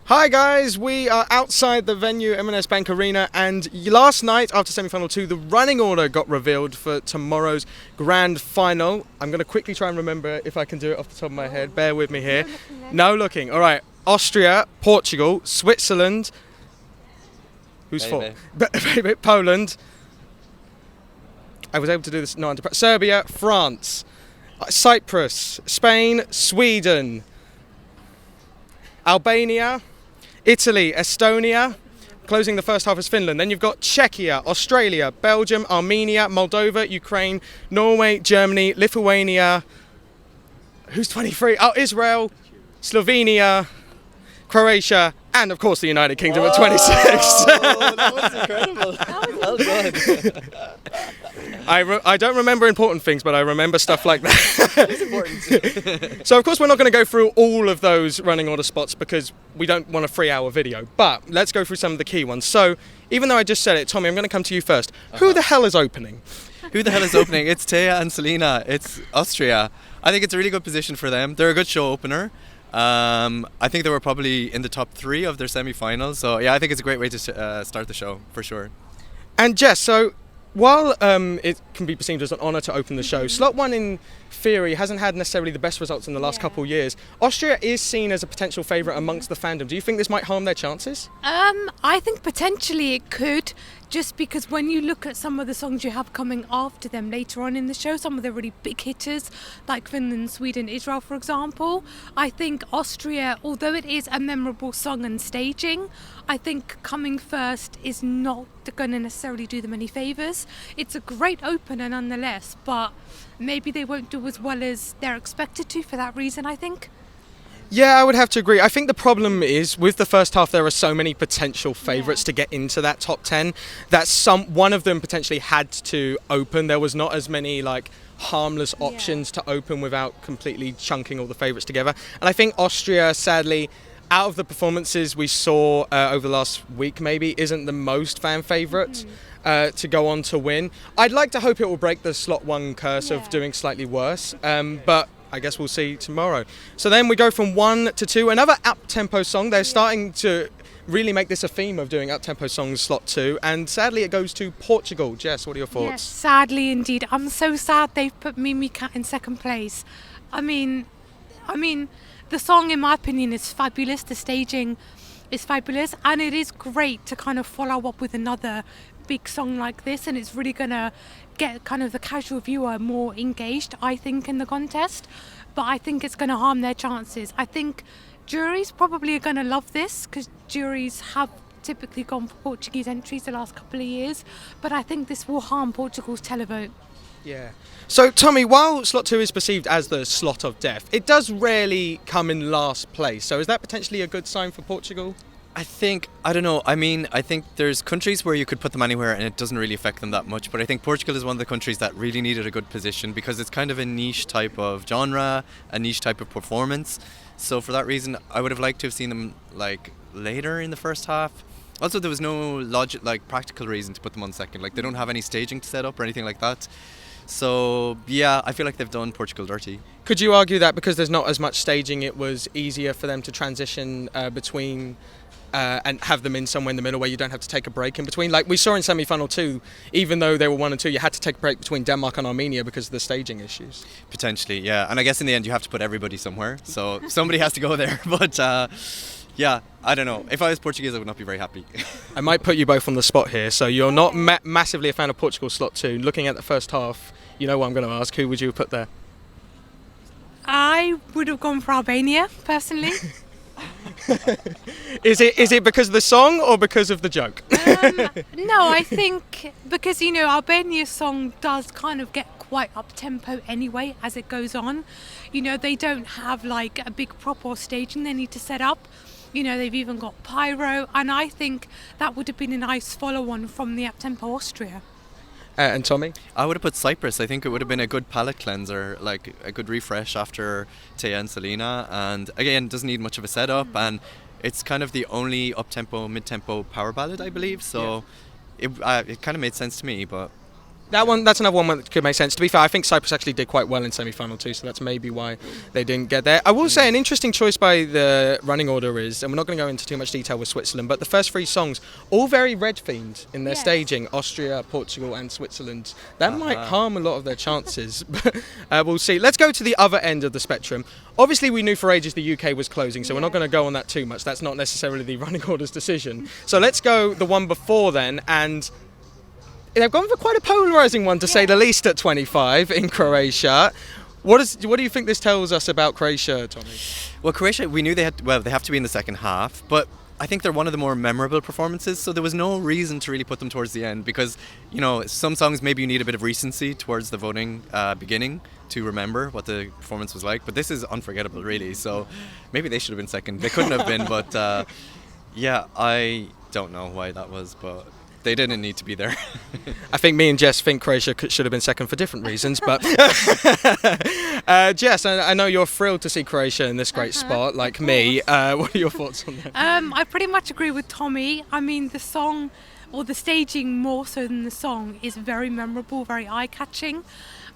Hi guys, we are outside the venue, M&S Bank Arena, and last night after semi-final 2 the running order got revealed for tomorrow's grand final. I'm going to quickly try and remember if I can do it off the top of my head, bear with me here. No looking. Alright, Austria, Portugal, Switzerland, who's fourth? Poland. I was able to do this, Serbia, France, Cyprus, Spain, Sweden, Albania, Italy, Estonia, closing the first half is Finland. Then you've got Czechia, Australia, Belgium, Armenia, Moldova, Ukraine, Norway, Germany, Lithuania, who's 23? Oh, Israel, Slovenia, Croatia, and of course the United Kingdom at 26. That was incredible. Well done. I don't remember important things, but I remember stuff like that. It's important. So of course we're not going to go through all of those running order spots because we don't want a 3-hour video, but let's go through some of the key ones. So even though I just said it, Tommy, I'm going to come to you first. Who the hell is opening? Who the hell is opening? It's Teya and Salena. It's Austria. I think it's a really good position for them. They're a good show opener. I think they were probably in the top 3 of their semi-finals. So yeah, I think it's a great way to start the show for sure. And Jess, so while it can be perceived as an honour to open the show, Slot 1 in theory hasn't had necessarily the best results in the last couple of years. Austria is seen as a potential favourite amongst the fandom. Do you think this might harm their chances? I think potentially it could, just because when you look at some of the songs you have coming after them later on in the show, some of the really big hitters like Finland, Sweden, Israel, for example, I think Austria, although it is a memorable song and staging, I think coming first is not going to necessarily do them any favours. It's a great opener nonetheless, but maybe they won't do as well as they're expected to for that reason, I think. Yeah, I would have to agree. I think the problem is with the first half there are so many potential favourites to get into that top 10 that one of them potentially had to open. There was not as many like harmless options to open without completely chunking all the favourites together. And I think Austria, sadly, out of the performances we saw over the last week maybe, isn't the most fan favourite to go on to win. I'd like to hope it will break the Slot 1 curse of doing slightly worse, but I guess we'll see tomorrow. So then we go from 1 to 2, another up-tempo song. They're starting to really make this a theme of doing up-tempo songs, Slot 2, and sadly it goes to Portugal. Jess, what are your thoughts? Yes, sadly indeed. I'm so sad they've put Mimi Cat in second place. I mean, the song, in my opinion, is fabulous. The staging is fabulous, and it is great to kind of follow up with another big song like this, and it's really going to get kind of the casual viewer more engaged, I think, in the contest. But I think it's going to harm their chances. I think juries probably are going to love this because juries have typically gone for Portuguese entries the last couple of years, but I think this will harm Portugal's televote. Yeah. So, Tommy, while Slot 2 is perceived as the slot of death, it does rarely come in last place. So is that potentially a good sign for Portugal? I think there's countries where you could put them anywhere and it doesn't really affect them that much, but I think Portugal is one of the countries that really needed a good position because it's kind of a niche type of genre, a niche type of performance. So for that reason, I would have liked to have seen them like later in the first half. Also, there was no practical reason to put them on second. Like, they don't have any staging to set up or anything like that. So yeah, I feel like they've done Portugal dirty. Could you argue that because there's not as much staging, it was easier for them to transition between and have them in somewhere in the middle where you don't have to take a break in between? Like we saw in semi-final 2, even though they were 1 and 2, you had to take a break between Denmark and Armenia because of the staging issues. Potentially, yeah. And I guess in the end you have to put everybody somewhere, so somebody has to go there. But yeah, I don't know. If I was Portuguese, I would not be very happy. I might put you both on the spot here. So you're not massively a fan of Portugal Slot 2. Looking at the first half, you know what I'm going to ask. Who would you have put there? I would have gone for Albania, personally. Is it because of the song or because of the joke? No, I think because, Albania's song does kind of get quite up-tempo anyway as it goes on. They don't have like a big prop or staging they need to set up. They've even got pyro, and I think that would have been a nice follow-on from the up-tempo Austria. And Tommy? I would have put Cyprus. I think it would have been a good palate cleanser, like a good refresh after Teya and Salena. And again, it doesn't need much of a setup, and it's kind of the only up-tempo, mid-tempo power ballad, I believe. So it kind of made sense to me, but That's another one that could make sense. To be fair, I think Cyprus actually did quite well in semi-final too, so that's maybe why they didn't get there. I will say an interesting choice by the running order is, and we're not going to go into too much detail with Switzerland, but the first 3 songs, all very red-themed in their staging, Austria, Portugal and Switzerland. That might harm a lot of their chances, but we'll see. Let's go to the other end of the spectrum. Obviously, we knew for ages the UK was closing, so we're not going to go on that too much. That's not necessarily the running order's decision. So let's go the one before then, and they've gone for quite a polarising one, to say the least, at 25 in Croatia. What do you think this tells us about Croatia, Tommy? Well, Croatia, we knew they have to be in the second half, but I think they're one of the more memorable performances, so there was no reason to really put them towards the end, because, you know, some songs maybe you need a bit of recency towards the voting beginning to remember what the performance was like, but this is unforgettable, really, so maybe they should have been second. They couldn't have been, but yeah, I don't know why that was, but they didn't need to be there. I think me and Jess think Croatia should have been second for different reasons, but Jess, I know you're thrilled to see Croatia in this great spot, like me. What are your thoughts on that? I pretty much agree with Tommy. I mean, the song, or the staging more so than the song, is very memorable, very eye-catching.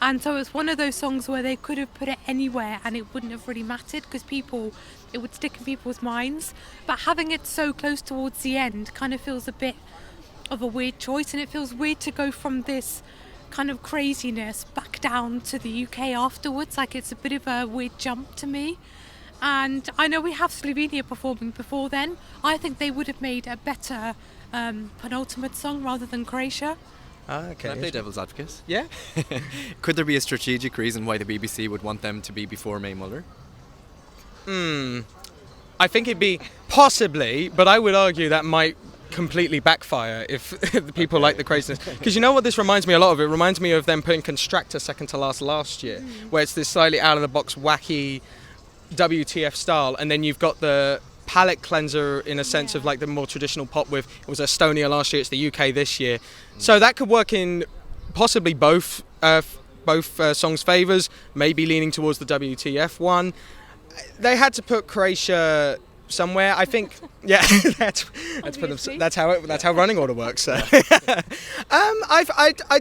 And so it's one of those songs where they could have put it anywhere and it wouldn't have really mattered, because it would stick in people's minds. But having it so close towards the end kind of feels a bit of a weird choice, and it feels weird to go from this kind of craziness back down to the UK afterwards. Like, it's a bit of a weird jump to me. And I know we have Slovenia performing before then. I think they would have made a better penultimate song rather than Croatia. Okay. Can I play devil's advocate? Yeah. Could there be a strategic reason why the BBC would want them to be before May Muller? I think it'd be possibly, but I would argue that might completely backfire if the people like the craziness. Because you know what this reminds me a lot of? It reminds me of them putting Constructor second to last year, where it's this slightly out-of-the-box, wacky WTF style, and then you've got the palate cleanser in a sense of like the more traditional pop with, it was Estonia last year, it's the UK this year. So that could work in possibly both songs' favours, maybe leaning towards the WTF one. They had to put Croatia somewhere, I think. Yeah, that's how running order works. I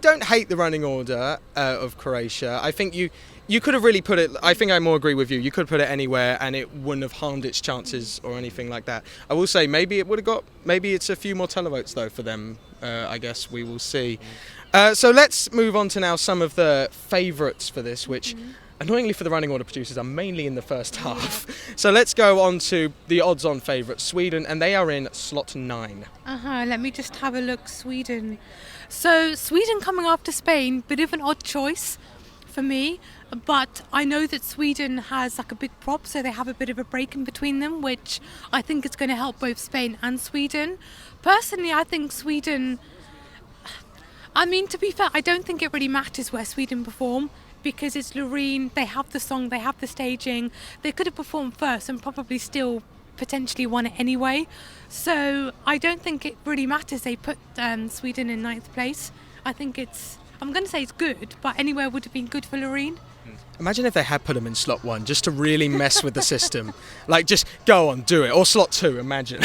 don't hate the running order of Croatia. I think you could have really put it, I think I more agree with you, you could put it anywhere and it wouldn't have harmed its chances or anything like that. I will say maybe it's a few more televotes though for them. I guess we will see. So let's move on to now some of the favourites for this, which annoyingly for the running order producers are mainly in the first half. So let's go on to the odds-on favourites, Sweden, and they are in slot 9. Let me just have a look. Sweden. So Sweden coming after Spain, bit of an odd choice for me, but I know that Sweden has like a big prop, so they have a bit of a break in between them, which I think is going to help both Spain and Sweden. Personally, I think Sweden, I mean, to be fair, I don't think it really matters where Sweden perform, because it's Loreen, they have the song, they have the staging. They could have performed first and probably still potentially won it anyway. So I don't think it really matters they put Sweden in 9th place. I think I'm going to say it's good, but anywhere would have been good for Loreen. Imagine if they had put them in slot 1 just to really mess with the system. Like, just go on, do it. Or slot 2, imagine.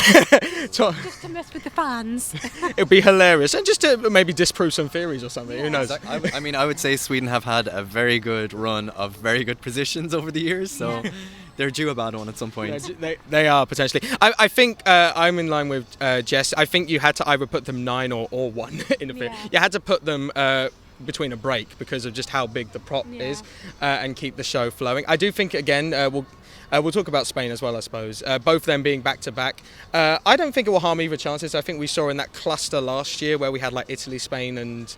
Just to mess with the fans. It'd be hilarious. And just to maybe disprove some theories or something. Who knows? I mean, I would say Sweden have had a very good run of very good positions over the years, so they're due a bad one at some point. Yeah, they are, potentially. I think I'm in line with Jess. I think you had to either put them 9 or 1 in the field. You had to put them between a break because of just how big the prop is and keep the show flowing. I do think, again, we'll talk about Spain as well, I suppose. Both them being back-to-back. I don't think it will harm either chances. I think we saw in that cluster last year where we had like Italy, Spain and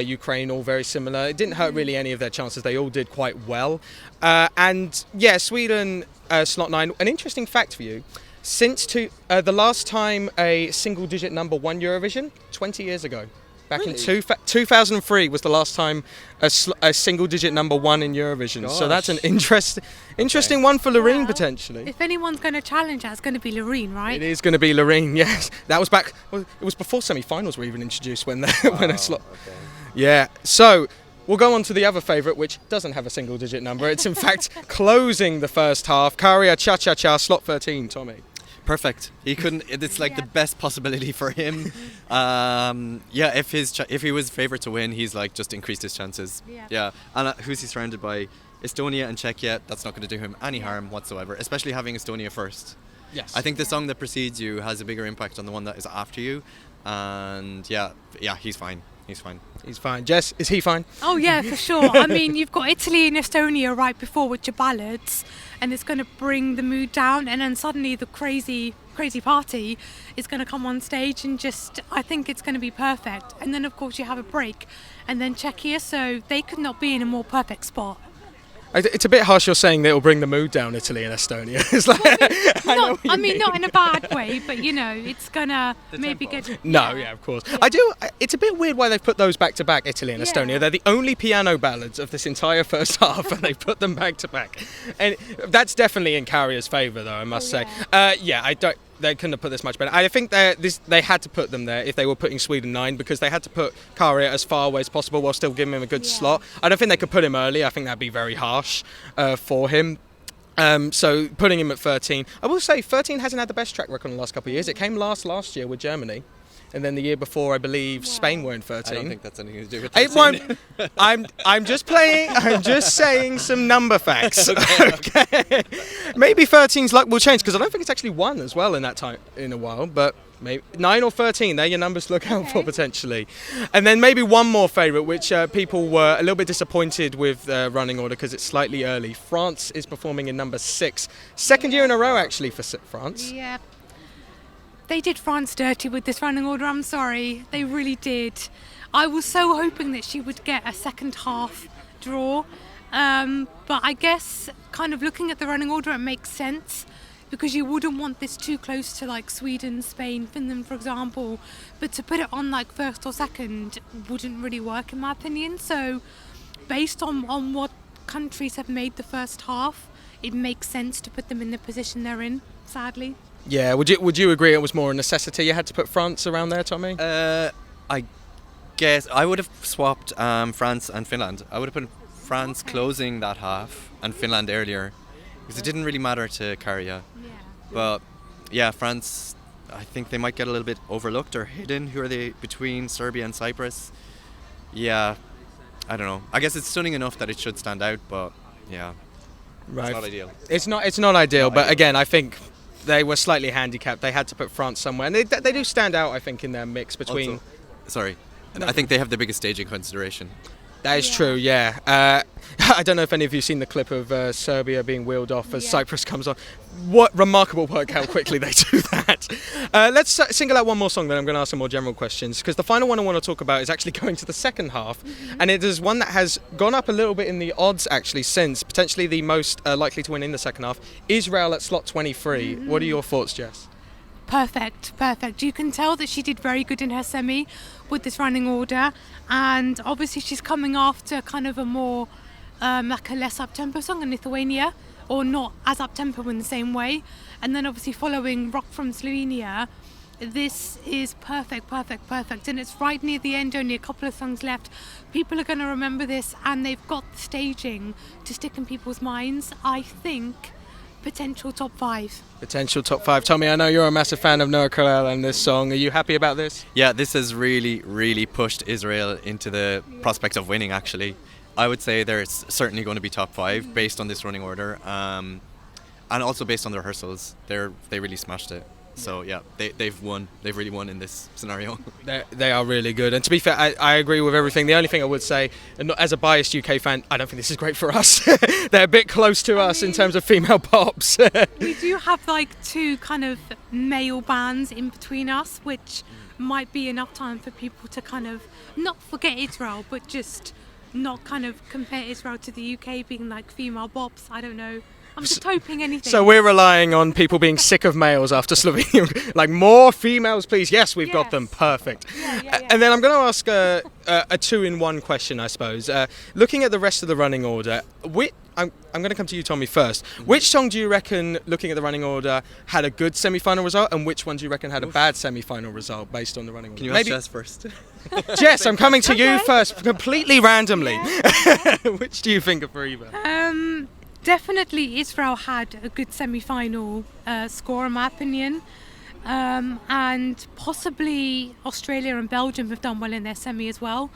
Ukraine all very similar. It didn't hurt really any of their chances. They all did quite well. And yeah, Sweden, slot 9. An interesting fact for you. Since the last time a single-digit number won Eurovision, 20 years ago. Back in 2003 was the last time a single-digit number 1 in Eurovision. Gosh. So that's an interesting one for Loreen, potentially. If anyone's going to challenge that, it's going to be Loreen, right? It is going to be Loreen, yes. That was back. Well, it was before semi-finals were even introduced when a slot. Okay. Yeah. So we'll go on to the other favourite, which doesn't have a single-digit number. It's in fact closing the first half. Käärijä Cha Cha Cha, slot 13. Tommy. Perfect. He couldn't. It's like Yeah. the best possibility for him. If he was favourite to win, he's like just increased his chances. Yeah. And who's he surrounded by? Estonia and Czechia. That's not going to do him any harm whatsoever. Especially having Estonia first. Yes. I think the song that precedes you has a bigger impact on the one that is after you. And yeah, he's fine. He's fine. He's fine. Jess, is he fine? Oh yeah, for sure. I mean, you've got Italy and Estonia right before with your ballads, and it's going to bring the mood down, and then suddenly the crazy party is going to come on stage, and just, I think it's going to be perfect. And then of course you have a break, and then Czechia, so they could not be in a more perfect spot. It's a bit harsh you're saying that it'll bring the mood down, Italy and Estonia. It's like, I mean, not in a bad way, but you know, it's gonna maybe get. No, yeah, of course. Yeah. It's a bit weird why they've put those back to back, Italy and Yeah. Estonia. They're the only piano ballads of this entire first half, and they put them back to back. And that's definitely in Käärijä's favour, though, I must say. They couldn't have put this much better. I think they had to put them there if they were putting Sweden 9, because they had to put Käärijä as far away as possible while still giving him a good Yeah. slot. I don't think they could put him early. I think that'd be very harsh for him. So putting him at 13. I will say 13 hasn't had the best track record in the last couple of years. It came last year with Germany. And then the year before, I believe, Spain were in 13. I don't think that's anything to do with It 13. won't. I'm just playing. I'm just saying some number facts. Okay. Maybe 13's luck will change, because I don't think it's actually won as well in that time in a while. But maybe 9 or 13. They're your numbers to look out for potentially. And then maybe one more favourite, which people were a little bit disappointed with running order because it's slightly early. France is performing in number 6, second year in a row actually for France. Yeah. They did France dirty with this running order, I'm sorry. They really did. I was so hoping that she would get a second half draw. But I guess kind of looking at the running order, it makes sense, because you wouldn't want this too close to like Sweden, Spain, Finland, for example. But to put it on like first or second wouldn't really work in my opinion. So based on what countries have made the first half, it makes sense to put them in the position they're in, sadly. Yeah, would you agree it was more a necessity you had to put France around there, Tommy? I guess I would have swapped France and Finland. I would have put France closing that half and Finland earlier, because it didn't really matter to Käärijä. Yeah. But yeah, France, I think they might get a little bit overlooked or hidden. Who are they between Serbia and Cyprus? Yeah, I don't know. I guess it's stunning enough that it should stand out, but yeah, Right. it's not ideal. It's not ideal, but ideal. again, I think they were slightly handicapped. They had to put France somewhere, and they do stand out, I think, in their mix between. Also, sorry, I think they have the biggest staging consideration. That is Yeah. true, yeah. I don't know if any of you have seen the clip of Serbia being wheeled off as Yeah. Cyprus comes on. What remarkable work how quickly they do that. Let's single out one more song, then I'm going to ask some more general questions, because the final one I want to talk about is actually going to the second half, and it is one that has gone up a little bit in the odds actually since, potentially the most likely to win in the second half, Israel at slot 23. What are your thoughts, Jess? Perfect. You can tell that she did very good in her semi with this running order, and obviously she's coming after kind of a more like a less up-tempo song in Lithuania, or not as up-tempo in the same way, and then obviously following Rock from Slovenia. This is perfect, and it's right near the end, only a couple of songs left. People are going to remember this, and they've got the staging to stick in people's minds. I think potential top 5. Potential top 5. Tommy, I know you're a massive fan of Noah Kalel and this song. Are you happy about this? Yeah, this has really, really pushed Israel into the prospect of winning, actually. I would say they're certainly going to be top 5 based on this running order, and also based on the rehearsals. They really smashed it. So yeah, they've won. They've really won in this scenario. They are really good, and to be fair, I agree with everything. The only thing I would say, and as a biased UK fan, I don't think this is great for us. They're a bit close to us in terms of female pops. We do have like 2 kind of male bands in between us, which might be enough time for people to kind of not forget Israel, but just not kind of compare Israel to the UK being like female bops. I don't know. I'm just hoping anything. So we're relying on people being sick of males after Slovenia. Like, more females, please. Yes, we've got Yes. them. Perfect. Yeah. And then I'm going to ask a 2-in-1 question, I suppose. Looking at the rest of the running order, I'm going to come to you, Tommy, first. Which song do you reckon, looking at the running order, had a good semi-final result, and which one do you reckon had a bad semi-final result based on the running order? Can you ask Jess first? Jess, I'm coming to you first, completely randomly. Which do you think of for either? definitely Israel had a good semi-final score in my opinion. And possibly Australia and Belgium have done well in their semi as well.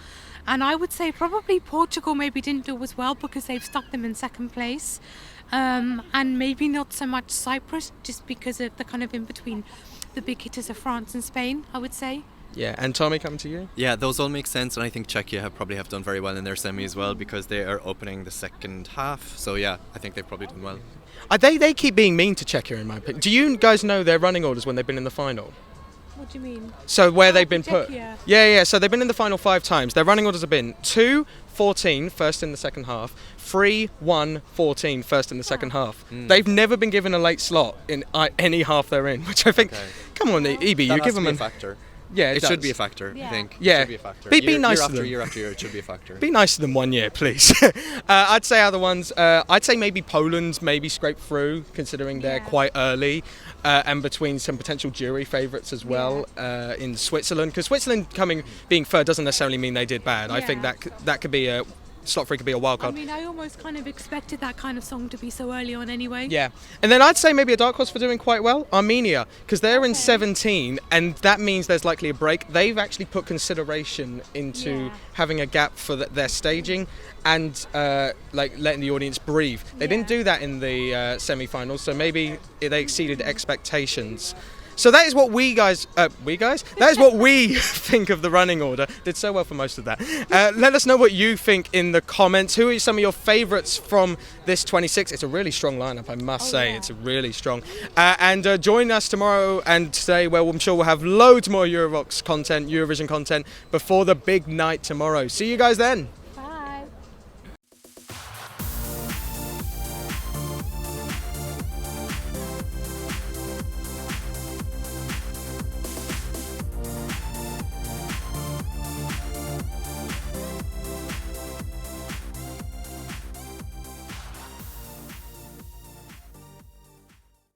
And I would say probably Portugal maybe didn't do as well because they've stuck them in second place. And maybe not so much Cyprus, just because of the kind of in between the big hitters of France and Spain, I would say. Yeah, and Tommy, coming to you? Yeah, those all make sense, and I think Czechia probably have done very well in their semi as well because they are opening the second half. So yeah, I think they've probably done well. They keep being mean to Czechia in my opinion. Do you guys know their running orders when they've been in the final? What do you mean? So where they've been put? Czechia. Yeah. So they've been in the final 5 times. Their running orders have been 2-14 first in the second half, 3-1-14 first in the second half. They've never been given a late slot in any half they're in, which I think. Okay. Come on, EB, you give them a factor. Yeah, it should be a factor. Yeah. I think. Yeah, it should be a factor. Be nice to them. Year after year, it should be a factor. Be nice to them 1 year, please. I'd say other ones. I'd say maybe Poland's maybe scraped through, considering they're quite early, and between some potential jury favourites as well in Switzerland. Because Switzerland being third doesn't necessarily mean they did bad. I think that could be a slot free, could be a wild card. I mean, I almost kind of expected that kind of song to be so early on anyway. Yeah, and then I'd say maybe a dark horse for doing quite well, Armenia, because they're in 17, and that means there's likely a break. They've actually put consideration into having a gap for their staging and like letting the audience breathe. They didn't do that in the semi-finals, so maybe they exceeded expectations. So that is what that is what we think of the running order. Did so well for most of that. Let us know what you think in the comments. Who are some of your favourites from this 26? It's a really strong lineup, I must say. It's really strong. And join us tomorrow and today, where I'm sure we'll have loads more Eurovision content before the big night tomorrow. See you guys then.